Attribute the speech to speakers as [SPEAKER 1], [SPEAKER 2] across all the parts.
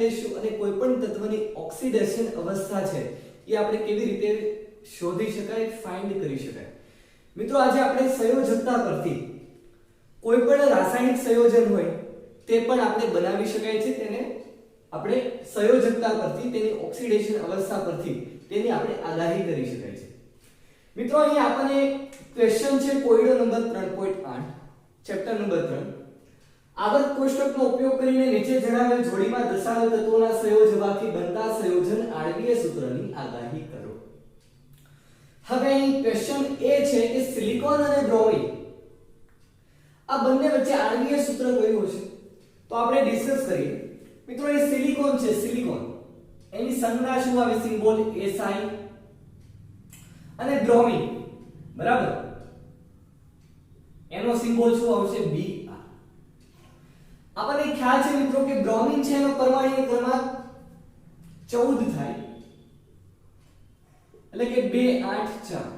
[SPEAKER 1] લેશું અને કોઈ પણ તત્વની ઓક્સિડેશન અવસ્થા છે એ આપણે કેવી રીતે શોધી શકાય, ફાઇન્ડ કરી શકાય. મિત્રો આજે આપણે સંયોજકતા પરથી કોઈ પણ રાસાયણિક સંયોજન હોય તે પણ આપણે બનાવી શકાય છે. તેને આપણે સંયોજકતા પરથી, તેની ઓક્સિડેશન અવસ્થા પરથી તેની આપણે આગાહી કરી શકાય છે. મિત્રો અહીં આપણને ક્વેશ્ચન છે કોયડો નંબર 3.8 ચેપ્ટર નંબર 3. આગળ કોષ્ટકનો ઉપયોગ કરીને નીચે જણાવેલ જોડીમાં દર્શાવેલ તત્વોના સંયોજવાથી બનતા સંયોજન આણ્વીય સૂત્રની આગાહી કરો. હવે અહીં ક્વેશ્ચન એ છે કે સિલિકોન અને બ્રોમિન આ બંને વચ્ચે આણ્વીય સૂત્ર કયું હશે? તો આપણે ડિસ્કસ કરીએ. મિત્રો એ સિલિકોન છે, સિલિકોન એની સંજ્ઞા શું આવે? Symbol Si. અને બ્રોમિન, બરાબર, એનો સિમ્બોલ શું આવશે? Br. આપણને ખ્યાલ છે મિત્રો કે બ્રોમિન છે એનો પરમાણુ ક્રમાંક 14 થાય, એટલે કે 2 8 4.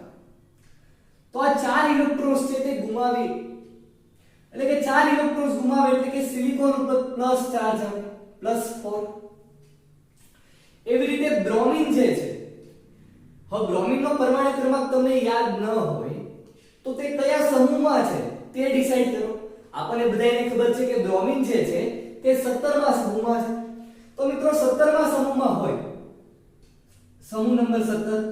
[SPEAKER 1] તો આ 4 ઇલેક્ટ્રોન્સ છે તે ગુમાવી, એટલે કે 4 ઇલેક્ટ્રોન્સ ગુમાવે એટલે કે સિલિકોન ઉપર પ્લસ ચાર્જ આવે, +4. એવી રીતે બ્રોમિન જે છે, હવે બ્રોમિનનો પરમાણુ ક્રમાંક તમને યાદ ન હોય તો તે કયા સમૂહમાં છે તે ડિસાઈડ કરો. આપણને બધાને ખબર છે કે બ્રોમિન જે છે તે 17મા સમૂહમાં છે. તો મિત્રો 17મા સમૂહમાં હોય, સમૂહ નંબર 17,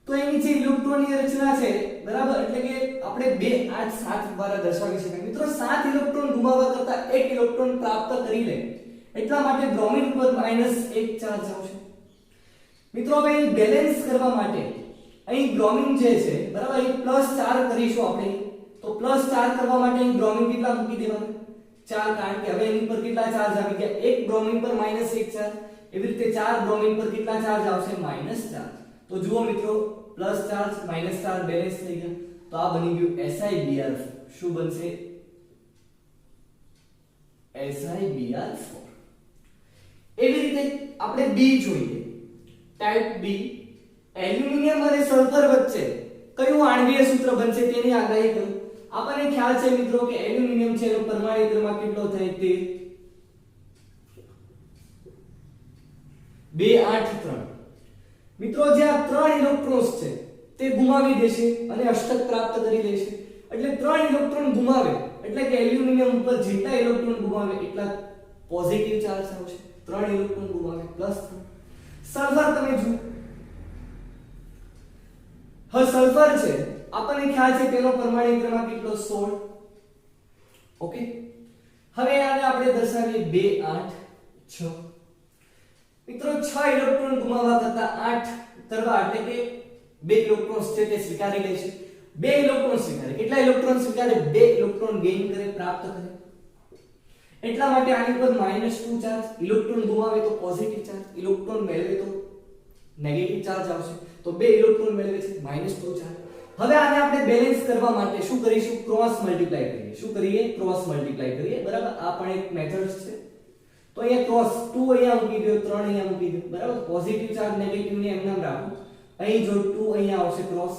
[SPEAKER 1] તો એની જે ઇલેક્ટ્રોનની રચના છે, બરાબર, એટલે કે આપણે 2 8 7 દ્વારા દર્શાવી શકાય. મિત્રો 7 ઇલેક્ટ્રોન ગુમાવવા કરતા 1 ઇલેક્ટ્રોન પ્રાપ્ત કરી લે એટલા માટે બ્રોમિન ઉપર -1 ચાર્જ આવશે. મિત્રો હવે અહીં બેલેન્સ કરવા માટે અહીં બ્રોમિન જે છે, બરાબર, અહીં +4 કરીશું આપણે. તો +4 કરવા માટે અહીં બ્રોમિન કેટલા મૂકી દેવાના? 4, કારણ કે હવે એની પર કેટલા ચાર્જ આવી ગયા? 1 બ્રોમિન પર -1 ચાર્જ. એવી રીતે 4 બ્રોમિન પર કેટલા ચાર્જ આવશે? -4. તો જુઓ મિત્રો, plus charge minus charge balance થઈ ગયા. તો આ બની ગયું SiBr. શું બનશે? SiBr4. એવી રીતે આપણે B જોઈએ. ટાઈપ B, એલ્યુમિનિયમ અને સલ્ફર વચ્ચે કયું આણ્વીય સૂત્ર બનશે તેની આગાહી કરો. આપણને ખ્યાલ છે મિત્રો કે એલ્યુમિનિયમ છે એનો પરમાણુ ક્રમાંક કેટલો થાય? 2 8 3. મિત્રો જે આ 3 ઇલેક્ટ્રોન્સ છે તે ગુમાવી દેશે અને અષ્ટક પ્રાપ્ત કરી લેશે. એટલે 3 ઇલેક્ટ્રોન ગુમાવે એટલે કે એલ્યુમિનિયમ ઉપર જેટલા ઇલેક્ટ્રોન ગુમાવે એટલા પોઝિટિવ ચાર્જ આવશે. 3 ઇલેક્ટ્રોન ગુમાવે +3. સલ્ફર તમે જુઓ, હવે સલ્ફર છે આપણને ખ્યાલ છે તેનો પરમાણુ ક્રમાંક કેટલો? 16. ઓકે, હવે આને આપણે દર્શાવીએ 2 8 6. મિત્રો 6 ઇલેક્ટ્રોન ગુમાવવા કરતા 8 કરવા એટલે કે 2 ઇલેક્ટ્રોન્સ છે તે સ્વીકારી લેશે. 2 ઇલેક્ટ્રોન સ્વીકારે. કેટલા ઇલેક્ટ્રોન સ્વીકારે? 2 ઇલેક્ટ્રોન ગેઇન કરે, પ્રાપ્ત કરે. એટલા માટે આની પર -2 ચાર્જ. ઇલેક્ટ્રોન ગુમાવે તો પોઝિટિવ ચાર્જ, ઇલેક્ટ્રોન મેળવે તો નેગેટિવ ચાર્જ આવશે. તો 2 ઇલેક્ટ્રોન મેળવે છે, -2 ચાર્જ. હવે આને આપણે બેલેન્સ કરવા માટે શું કરીશું? ક્રોસ મલ્ટીપ્લાય કરીએ. શું કરીએ? ક્રોસ મલ્ટીપ્લાય કરીએ, બરાબર. આ પણ એક મેથડ છે. તો અહીંયા ક્રોસ 2 અહીંયા મૂકી દો, 3 અહીંયા મૂકી દો, બરાબર. પોઝિટિવ ચાર્જ નેગેટિવ ને એમ નામ રાખો. અહીં જો 2 અહીંયા આવશે ક્રોસ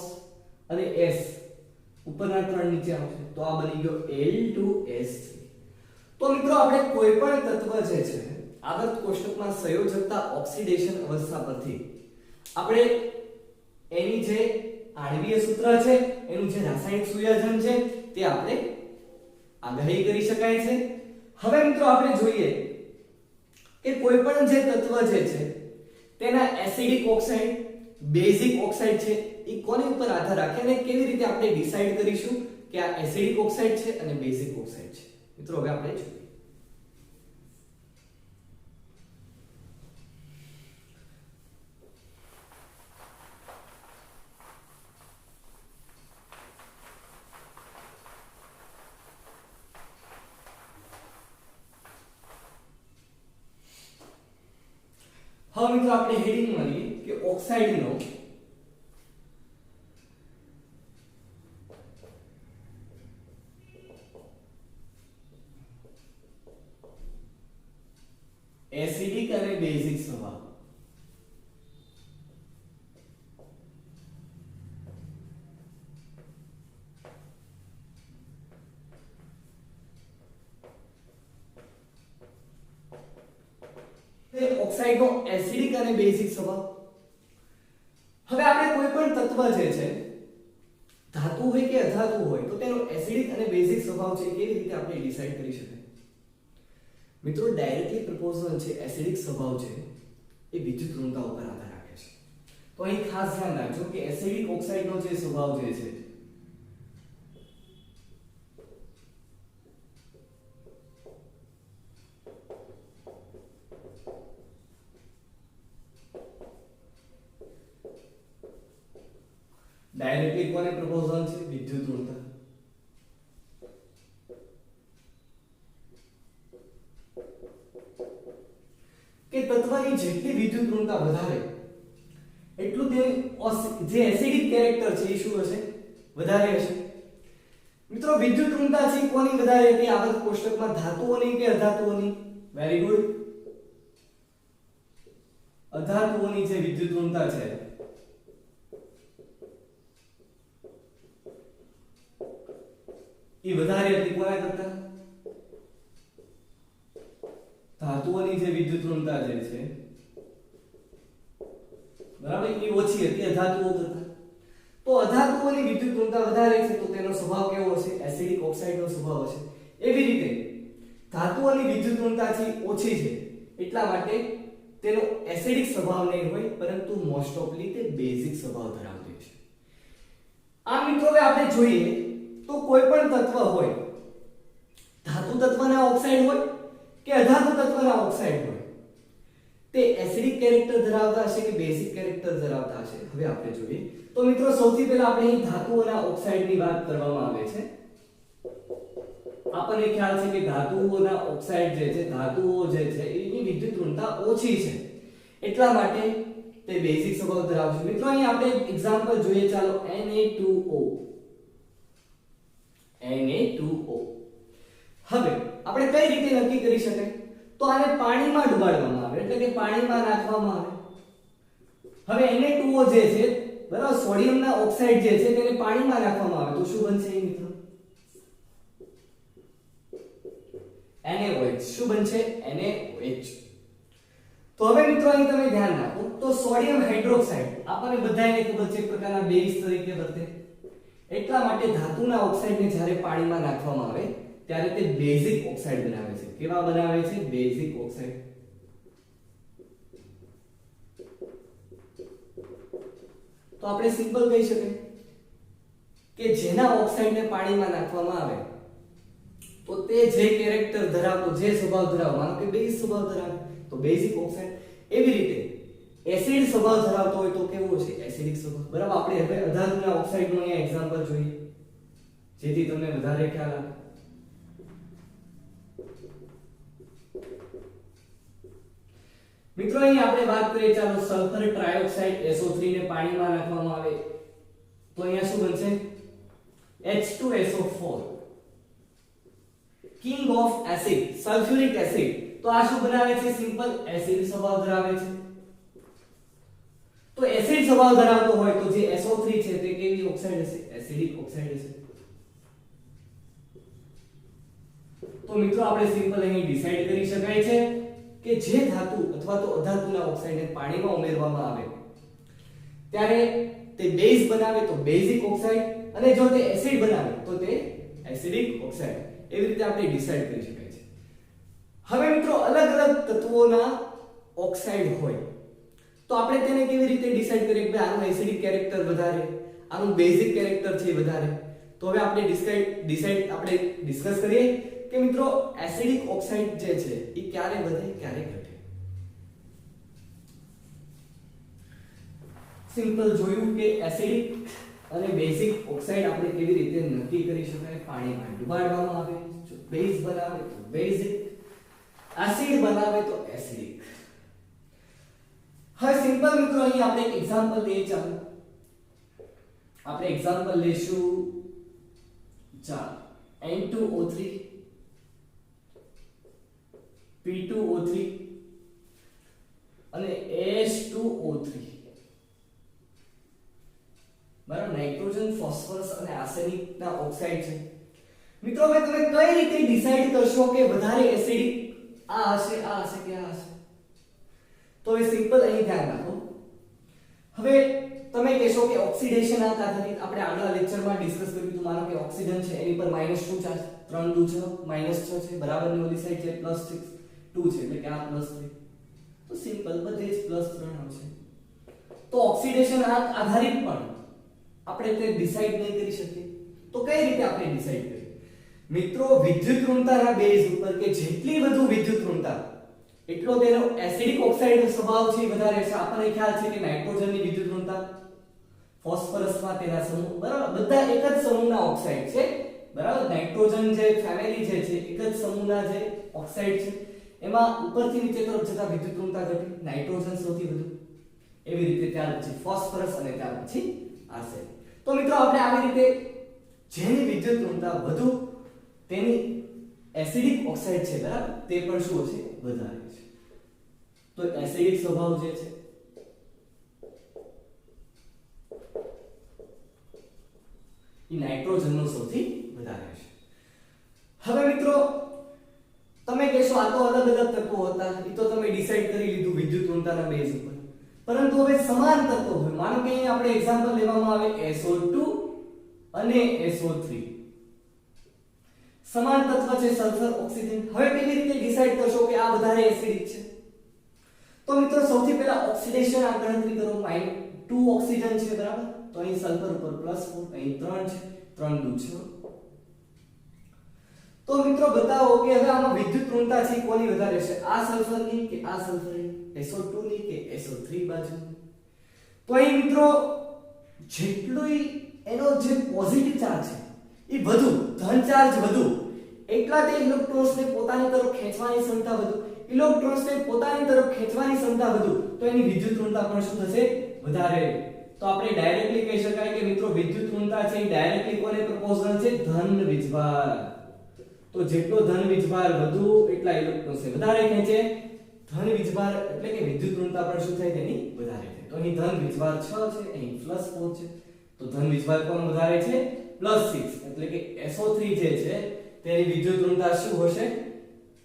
[SPEAKER 1] અને s ઉપરના 3 નીચે આવશે. તો આ બની ગયો L2S3. તો મિત્રો આપણે કોઈ પણ તત્વ જે છે આગળ કોષ્ટકમાં સંયોજકતા ઓક્સિડેશન અવસ્થા પરથી આપણે એની જે આણ્વીય સૂત્ર છે, એનું જે રાસાયણિક સંયોજન છે તે આપણે આગાહી કરી શકાય છે. હવે મિત્રો આપણે જોઈએ કે કોઈ પણ જે તત્વ જે છે તેના એસિડિક ઓક્સાઇડ, બેઝિક ઓક્સાઇડ છે એ કોની ઉપર આધાર રાખે અને કેવી રીતે આપણે ડિસાઈડ કરીશું કે આ એસિડિક ઓક્સાઇડ છે અને બેઝિક ઓક્સાઇડ છે. મિત્રો હવે આપણે જોઈએ. હવે મિત્રો આપણે હેડિંગ મારીએ કે ઓક્સાઇડનો એસિડિક અને બેઝિક સ્વભાવ. એ ઓક્સાઇડનો એસિડિક અને બેઝિક સ્વભાવ. હવે આપણે કોઈ પણ તત્વ જે છે ધાતુ હોય કે અધાતુ હોય તો તેનો એસિડિક અને બેઝિક સ્વભાવ છે કેવી રીતે આપણે ડિસાઈડ કરી શકાય? મિત્રો ડાયરેક્ટલી પ્રપોઝલ છે એસિડિક સ્વભાવ છે એ વિદ્યુત ઋણતા ઉપર આધાર રાખે છે. તો અહીં ખાસ ધ્યાન રાખજો કે એસિડિક ઓક્સાઇડનો જે સ્વભાવ જે છે ડાયરેક્ટલી કોને પ્રપોઝલ છે? વિદ્યુત ઋણતા. કે તત્વની જેટલી વિદ્યુત ઋણતા વધારે એટલું તેની જે એસિડિક કેરેક્ટર છે એ શું હશે? વધારે હશે. મિત્રો વિદ્યુત ઋણતા છે કોની વધારે હતી આગળ કોષ્ટકમાં? ધાતુઓની કે અધાતુઓની? Very good. અધાતુઓની જે વિદ્યુત ઋણતા છે એ વધારે હતી કોના કરતા? ધાતુઓની જે વિદ્યુત ઋણતા જે છે બરાબર એ ઓછી હતી અધાતુઓ કરતા. તો અધાતુઓની વિદ્યુત ઋણતા વધારે છે તો તેનો સ્વભાવ કેવો હશે? એસિડિક ઓક્સાઇડનો સ્વભાવ હશે. એવી રીતે ધાતુઓની વિદ્યુત ઋણતા છે ઓછી છે એટલા માટે તેનો એસિડિક સ્વભાવ નહીં હોય પરંતુ મોસ્ટ ઓફલી તે બેઝિક સ્વભાવ ધરાવતી છે. આ મિત્રો હવે આપણે જોઈએ તો કોઈ પણ તત્વ હોય ધાતુ તત્વના ઓક્સાઇડ હોય કે અધાતુ તત્વના ઓક્સાઇડ હોય તે એસિડિક કેરેક્ટર ધરાવતા હશે કે બેઝિક કેરેક્ટર ધરાવતા હશે? હવે આપણે જોઈએ તો મિત્રો સૌથી પહેલા આપણે અહીં ધાતુઓના ઓક્સાઇડની વાત કરવામાં આવે છે. આપણને ખ્યાલ છે કે ધાતુઓના ઓક્સાઇડ જે છે ધાતુઓ જે છે એની વિદ્યુત ઋણતા ઓછી છે એટલા માટે તે બેઝિક સ્વભાવ ધરાવશે. મિત્રો અહીં આપણે એક્ઝામ્પલ જોઈએ ચાલો Na2O. હવે આપણે કઈ રીતે નક્કી કરી શકાય? તો આને પાણીમાં ડુબાડવામાં આવે એટલે કે પાણીમાં નાખવામાં આવે. હવે Na2O જે છે બરાબર સોડિયમના ઓક્સાઇડ જે છે તેને પાણીમાં નાખવામાં આવે તો શું બનશે મિત્રો? NaOH. શું બનશે? NaOH. તો હવે મિત્રો અહીં તમે ધ્યાન રાખો તો સોડિયમ હાઇડ્રોક્સાઇડ આપણને બધાને ખબર છે એક પ્રકારના બેઝ તરીકે વર્તે એટલા માટે ધાતુના ઓક્સાઇડને જ્યારે પાણીમાં નાખવામાં આવે ત્યારે તે બેઝિક ઓક્સાઇડ બનાવે છે. કેવા બનાવે છે? Basic oxide. તો આપણે સિમ્પલ કહી શકીએ કે જેના ઓક્સાઇડને પાણીમાં નાખવામાં આવે તો તે જે કેરેક્ટર ધરાવતો જે સ્વભાવ ધરાવતો માનો કે બેઝ સ્વભાવ ધરાવે તો બેઝિક ઓક્સાઇડ. એવી રીતે એસિડ સ્વભાવ ધરાવતો હોય તો કેવો છે? એસિડિક સ્વભાવ. બરાબર આપણે હવે અધાતુના ઓક્સાઇડનું અહીંયા એક્ઝામ્પલ જોઈએ જેથી તમને વધારે ખ્યાલ આવે. મિત્રો અહીં આપણે વાત કરીએ ચાલો સલ્ફર ટ્રાયોક્સાઇડ SO3 ને પાણીમાં નાખવામાં આવે તો અહીંયા શું બનશે? H2SO4. King of acid sulphuric acid. તો આ શું બનાવે છે? સિમ્પલ એસિડ સ્વભાવ ધરાવે છે. તો એસિડ સ્વભાવ ધરાવતો હોય તો જે SO3 છે તે કેવી ઓક્સાઇડ હશે? એસિડિક ઓક્સાઇડ હશે. તો મિત્રો આપણે સિમ્પલ અહીં ડિસાઈડ કરી શકાય છે કે જે ધાતુ અથવા તો અધાતુના ઓક્સાઇડને પાણીમાં ઉમેરવામાં આવે ત્યારે તે બેઝ બનાવે તો બેઝિક ઓક્સાઇડ અને જો તે એસિડ બનાવે તો તે એસિડિક ઓક્સાઇડ. એવી રીતે આપણે ડિસાઈડ કરી શકાય છે. હવે મિત્રો અલગ અલગ તત્વોના ઓક્સાઇડ હોય તો આપણે તેને કેવી રીતે ડિસાઈડ કરીએ કે આનું એસિડિક કેરેક્ટર વધારે આનું બેઝિક કેરેક્ટર છે વધારે? તો હવે આપણે ડિસ્કસ કરીએ કે મિત્રો એસિડિક ઓક્સાઇડ જે છે એ ક્યારે વધે ક્યારે ઘટે? સિમ્પલ જોયું કે એસિડિક અને બેઝિક ઓક્સાઇડ આપણે કેવી રીતે નક્કી કરી શકાય? પાણીમાં ડુબાડવામાં આવે જો બેઝ બનાવે તો બેઝિક, એસિડ બનાવે તો એસિડિક. હવે સિમ્પલ મિત્રો અહીં આપણે એક એક્ઝામ્પલ લઈએ ચાલો. આપણે એક્ઝામ્પલ લેશું ચાલો N2O3 P2O3 અને H2O3 બરાબર નાઇટ્રોજન ફોસ્ફરસ અને આર્સેનિક ના ઓક્સાઇડ છે. મિત્રો હવે તમે કઈ રીતે ડિસાઈડ કરશો કે વધારે એસિડિક આ હશે કે આ હશે? સિમ્પલ અહીં ધ્યાન રાખો. હવે તમે કહેશો કે ઓક્સિડેશન આધારિત આપણે આગલા લેક્ચરમાં ડિસ્કસ કર્યું હતું. માનો કે ઓક્સિજન છે એની પર -2 ચાર્જ, 3 દુ 6 -6 છે, બરાબર ની ઓલી સાઈડ છે +6 2 છે, એટલે કે આ +3. તો સિમ્પલ બધે જ +3 આવશે. તો ઓક્સિડેશન આધારિત પણ આપણે તે ડિસાઈડ નહીં કરી શકીએ. તો કઈ રીતે આપણે ડિસાઈડ કરીએ? મિત્રો, વિદ્યુત ઋણતાના બેઝ ઉપર કે જેટલી વધુ વિદ્યુત ઋણતા એટલો તેનો એસિડિક ઓક્સાઇડનો સ્વભાવ છે વધારે છે. આપણને ખ્યાલ છે કે નાઇટ્રોજનની વિદ્યુત ઋણતા, ફોસ્ફરસમાં તેના સમૂહ, બરાબર, બધા એક જ સમૂહના ઓક્સાઇડ છે, બરાબર. નાઇટ્રોજન જે ફેમિલી છે એક જ સમૂહના જે ઓક્સાઇડ છે, એમાં ઉપરથી નીચે તરફ જતા વિદ્યુત ઋણતા ઘટી, નાઇટ્રોજન સૌથી વધુ, એવી રીતે ત્યાર પછી ફોસ્ફરસ અને ત્યાર પછી આર્સેનિક. તો મિત્રો આપણે આવી રીતે જેની વિદ્યુત ઋણતા વધુ તેની એસિડિક ઓક્સાઇડ છે, બરાબર, તે પણ શું હશે? વધારે છે. તો એસિડિક સ્વભાવ જે છે એ નાઇટ્રોજનનો સૌથી વધારે છે. હવે મિત્રો તમે કહેશો આ તો અલગ અલગ તત્વો હતા, એ તો તમે ડિસાઈડ કરી લીધું વિદ્યુત ઋણતાના બેઝ ઉપર. પરંતુ હવે સમાન તત્વો હોય, માનો કે અહીં આપણે એક્ઝામ્પલ લેવામાં આવે SO2 અને SO3. સમાન તત્વ છે સલ્ફર ઓક્સિજન. હવે કેવી રીતે ડિસાઈડ કરશો કે આ વધારે એસિડિક છે? તો મિત્રો સૌથી પહેલા ઓક્સિડેશન આ ગણતરી કરો. -2 ઓક્સિજન છે, બરાબર, તો અહીં સલ્ફર ઉપર +4, અહીં 3 છે, 3 દુ 6. તો મિત્રો બતાવો કે હવે આમાં વિદ્યુત ઋણતા છે કોની વધારે છે? આ સલ્ફરની કે આ સલ્ફરની? SO2 ની કે SO3 બાજુ? તો અહીં મિત્રો જેટલું એનો જે પોઝિટિવ ચાર્જ છે એ વધુ, ધન ચાર્જ વધુ, એટલા તે ઇલેક્ટ્રોન્સને પોતાની તરફ ખેંચવાની ક્ષમતા વધુ, ઇલેક્ટ્રોન્સને પોતાની તરફ ખેંચવાની ક્ષમતા વધુ, તો એની વિદ્યુત ઋણતા પણ શું થશે? વધારે. તો આપણે ડાયરેક્ટલી કહી શકાય કે મિત્રો વિદ્યુત ઋણતા છે એ ડાયરેક્ટલી કોને પ્રપોઝનલ છે? ધન વીજભાર. તો જેટલો ધન વીજભાર વધુ એટલા ઇલેક્ટ્રોન્સ વધારે ખેંચે. ધન વીજભાર એટલે કે વિદ્યુત ઋણતા પણ શું થાય? તેની વધારે થાય. તો અહીં ધન વીજભાર 6 છે, અહીં +4 છે. તો ધન વીજભાર કોણ વધારે છે? +6, એટલે કે SO3 જે છે તેની વિદ્યુત ઋણતા શું હશે?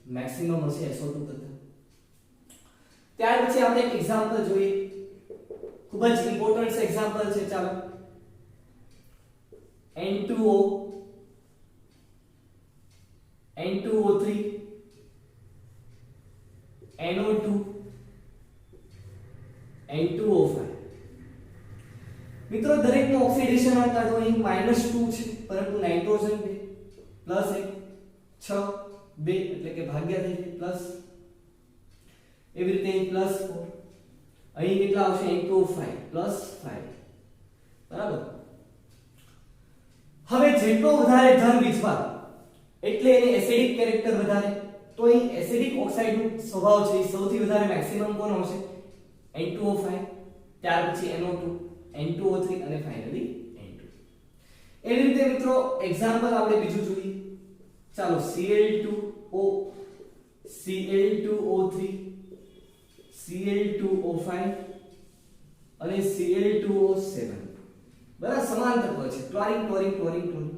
[SPEAKER 1] મેક્સિમમ હશે SO2 કરતા. ત્યાર પછી આપણે એક એક્ઝામ્પલ જોઈએ, ખૂબ જ ઇમ્પોર્ટન્ટ એક્ઝામ્પલ છે. ચાલો, N2O N2O3 NO2 N2O5. મિત્રો દરેકનું ઓક્સિડેશન અંતર તો અહીં -2 છે, પરંતુ નાઇટ્રોજન 2 +1 6 2 એટલે કે ભાગ્યા થઈ જાય પ્લસ. એવી રીતે અહીં +4, અહીં કેટલા આવશે? N2O5 +5, બરાબર. હવે જેટલો વધારે ધન વીજભાર એટલે એને એસિડિક કેરેક્ટર વધારે. તો અહીં એસિડિક ઓક્સાઇડનો સ્વભાવ છે એ સૌથી વધારે મેક્સિમમ કોણ હશે? N2O5, ત્યાર પછી NO2, N2O3 અને ફાઇનલી N2. એવી રીતે મિત્રો એક્ઝામ્પલ આપણે બીજું જોઈએ. ચાલો, Cl2O Cl2O3 Cl2O5 અને Cl2O7, બરાબર, સમાન તત્વ છે. Chlorine chlorine chlorine chlorine.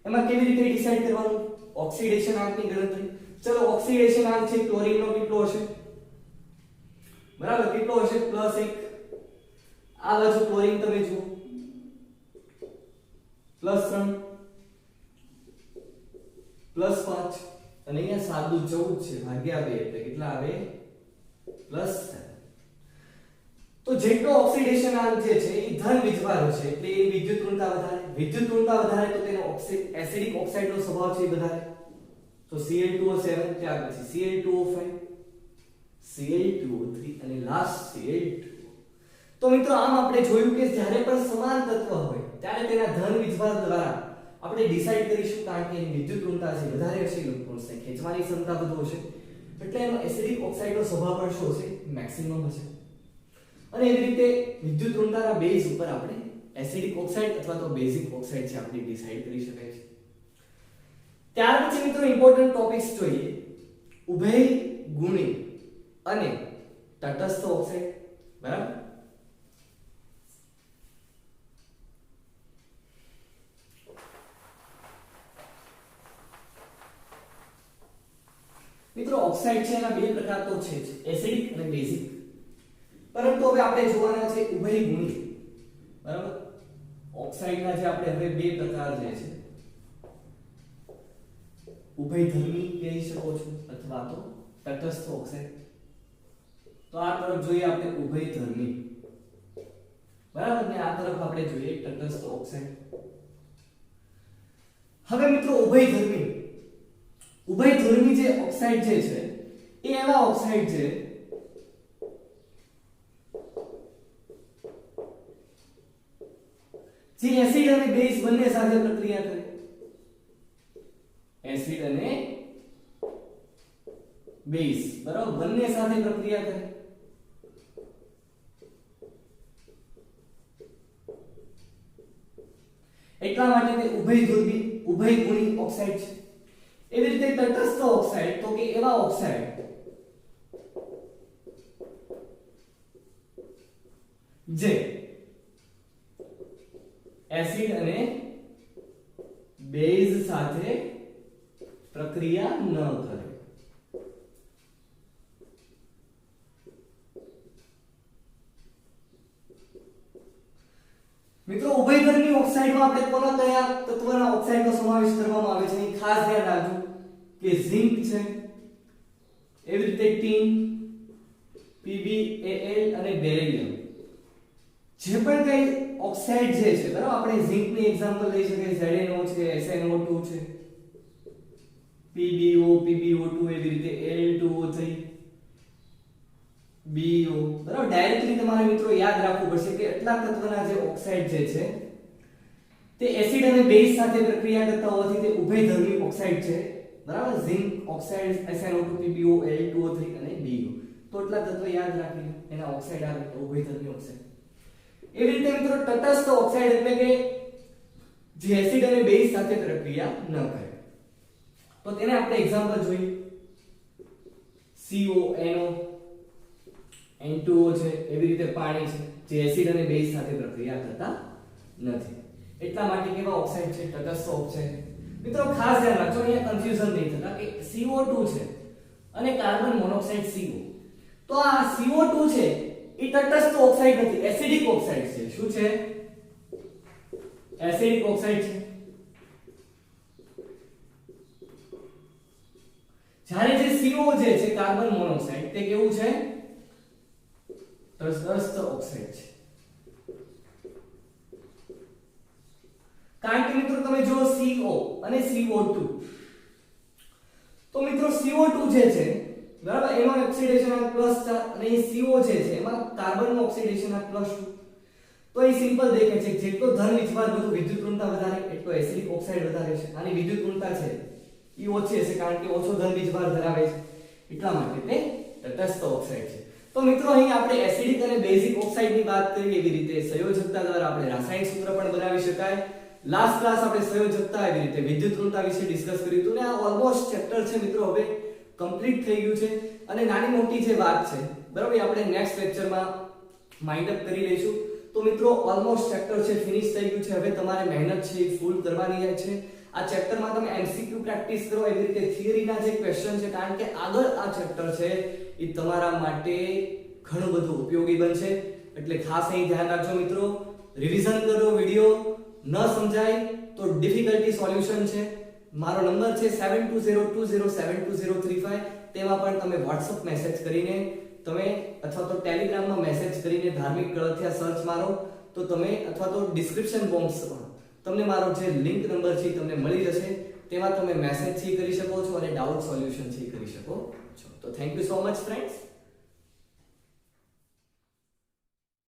[SPEAKER 1] એમાં કેવી રીતે ડિસાઈડ કરવાનું? ઓક્સિડેશન આંકની ગણતરી. ચલો, ઓક્સિડેશન આંક છે ક્લોરીનનો કેટલો હશે? બરાબર, કેટલો હશે? +1. આ બાજુ ક્લોરીન તમે જુઓ +3 +5 અને અહીંયા સાદું 14 છે, ભાગ્યા 2 એટલે કેટલા આવે? +7. તો જેટલો ઓક્સિડેશન આંક જે છે એ ધન વીજભાર છે એટલે એ વિદ્યુત ઋણતા વધારે. વિદ્યુત ઋણતા વધારે તો તેનો એસિડિક ઓક્સાઇડનો સ્વભાવ છે વધારે. તો Cl2O7, ત્યાર પછી Cl2O5 Cl2O3 અને લાસ્ટ Cl2. તો મિત્રો આમ આપણે જોયું કે જ્યારે પણ સમાન તત્વ હોય ત્યારે તેના ધન વીજભાર દ્વારા આપણે ડિસાઈડ કરીશું, કારણ કે એની વિદ્યુત ઋણતા છે વધારે હશે, ઇલેક્ટ્રોન્સને ખેંચવાની ક્ષમતા વધુ હશે, એટલે એનો એસિડિક ઓક્સાઇડનો સ્વભાવ પણ શું હશે? મેક્સિમમ હશે. અને એવી રીતે વિદ્યુત ઋણતાના બેઝ ઉપર આપણે એસિડિક ઓક્સાઇડ અથવા તો બેઝિક ઓક્સાઇડ છે આપણે ડિસાઈડ કરી શકાય છે. ત્યાર પછી મિત્રો ઇમ્પોર્ટન્ટ ટોપિક્સ જોઈએ. ઉભય ગુણી અને તટસ્થ ઓક્સાઇડ, બરાબર. મિત્રો ઓક્સાઇડ છે એના બે પ્રકાર તો છે જ, એસિડિક અને બેઝિક. હવે આપણે જોવાના છે ઉભયગુણી, બરાબર. ઓક્સાઇડના જે આપણે હવે બે પ્રકાર જે છે, ઉભયધર્મી કહી શકો છો અથવા તો તટસ્થ ઓક્સાઇડ. તો આ તરફ જોઈએ આપણે ઉભયધર્મી, બરાબર, ને આ તરફ આપણે જોઈએ તટસ્થ ઓક્સાઇડ. હવે મિત્રો ઉભયધર્મી જે ઓક્સાઇડ જે છે એ એવા ઓક્સાઇડ છે જે એસિડ અને બેઝ બંને સાથે પ્રક્રિયા કરે. એસિડ અને બેઝ, બરાબર, બંને સાથે પ્રક્રિયા કરે. એટલા માટે તે ઉભયગુણી ઓક્સાઇડ છે. એવી રીતે તટસ્થ ઓક્સાઇડ તો કે એવા ઓક્સાઇડ જે એસિડ અને બેઝ સાથે પ્રક્રિયા ન કરે. મિત્રો ઉભયધર્મી ઓક્સાઇડમાં આપણે કોના કયા તત્વના ઓક્સાઇડનો સમાવેશ કરવામાં આવે છે એ ખાસ ધ્યાન રાખજો કે ઝિંક છે, એવી રીતે ટીન, PbAl અને બેરિલિયમ. જે પણ કઈ ઓક્સાઇડ જે છે, બરાબર, આપણે ઝિંકની એક્ઝામ્પલ લઈ શકીએ, ZnO છે, SnO2 છે, PbO, PbO2, એવી રીતે Al2O3, BO, બરાબર. ડાયરેક્ટલી તમારે મિત્રો યાદ રાખવું પડશે કે એટલા તત્વના જે ઓક્સાઇડ જે છે તે એસિડ અને બેઝ સાથે પ્રક્રિયા કરતા હોવાથી તે ઉભયધર્મી ઓક્સાઇડ છે, બરાબર. Zinc oxide, SnO2, PbO, Al2O3 અને BO. તો એટલા તત્વ યાદ રાખીને એના ઓક્સાઇડ આવે તો ઉભયધર્મી ઓક્સાઇડ. એવી રીતે મિત્રો તટસ્થ ઓક્સાઇડ એટલે કે જે એસિડ અને બેઝ સાથે પ્રક્રિયા ન કરે. તો તેને આપણે એક્ઝામ્પલ જોઈએ. CO, NO, N2O છે, એવી રીતે પાણી છે જે એસિડ અને બેઝ સાથે પ્રક્રિયા કરતા નથી. એટલા માટે કેવા ઓક્સાઇડ છે? તટસ્થ ઓક્સાઇડ. મિત્રો ખાસ ધ્યાન રાખજો, અહીંયા કન્ફ્યુઝન નહીં થતા કે CO2 છે અને કાર્બન મોનોક્સાઇડ CO. તો આ CO2 છે એ તટસ્થ ઓક્સાઇડ નથી, એસિડિક ઓક્સાઇડ છે. શું છે? એસિડિક ઓક્સાઇડ છે. જ્યારે જે CO જે છે કાર્બન મોનોક્સાઇડ તે કેવું છે? તટસ્થ ઓક્સાઇડ છે. કારણ કે મિત્રો તમે જો CO અને CO2, તો મિત્રો CO2 જે છે, બરાબર, એનો ઓક્સિડેશન આ +4 અને એ CO જે છે એમાં કાર્બન નો ઓક્સિડેશન આ +2. તો એ સિમ્પલ દેખાય છે, જેટલો ધન વિજભાર બધું વિદ્યુત ઋણતા વધારે એટલો એસિડિક ઓક્સાઇડ વધારે છે. આની વિદ્યુત ઋણતા છે એ ઓછી હશે કારણ કે ઓછો ધન વિજભાર ધરાવે છે, એટલા માટે તે તટસ્થ ઓક્સાઇડ છે. તો મિત્રો અહીં આપણે એસિડિક અને બેઝિક ઓક્સાઇડની વાત કરી. એવી રીતે સંયોજકતા દ્વારા આપણે રાસાયણિક સૂત્ર પણ બનાવી શકાય. લાસ્ટ ક્લાસ આપણે સંયોજકતા, એવી રીતે વિદ્યુત ઋણતા વિશે ડિસ્કસ કર્યું હતું ને આ ઓલમોસ્ટ ચેપ્ટર છે મિત્રો હવે કમ્પ્લીટ થઈ ગયું છે. અને નાની મોટી જે વાત છે, બરાબર, આપણે નેક્સ્ટ લેક્ચરમાં માઇન્ડ અપ કરી લઈશું. તો મિત્રો ઓલમોસ્ટ ચેપ્ટર છે ફિનિશ થઈ ગયું છે. હવે તમારે મહેનત છે ફૂલ કરવાની છે. આ ચેપ્ટરમાં તમે MCQ પ્રેક્ટિસ કરો, એવી રીતે થિયરીના જે ક્વેશ્ચન છે, કારણ કે આગળ આ ચેપ્ટર છે એ તમારા માટે ઘણું બધું ઉપયોગી બનશે. એટલે ખાસ અહીં ધ્યાન રાખજો મિત્રો, રિવિઝન કરો. વિડિયો ન સમજાય તો ડિફિકલ્ટી સોલ્યુશન છે, મારો નંબર છે 7202072035. તેમાં પણ તમે WhatsApp મેસેજ કરીને તમે અથવા તો ટેલિગ્રામમાં મેસેજ કરીને ધાર્મિક કળથિયા સર્ચ મારો તો તમે, અથવા તો ડિસ્ક્રિપ્શન બોક્સમાં તમને મારો જે લિંક નંબર છે તમને મળી જશે. તેમાં તમે મેસેજ કરી શકો છો અને ડાઉટ સોલ્યુશન કરી શકો છો. તો thank you so much friends.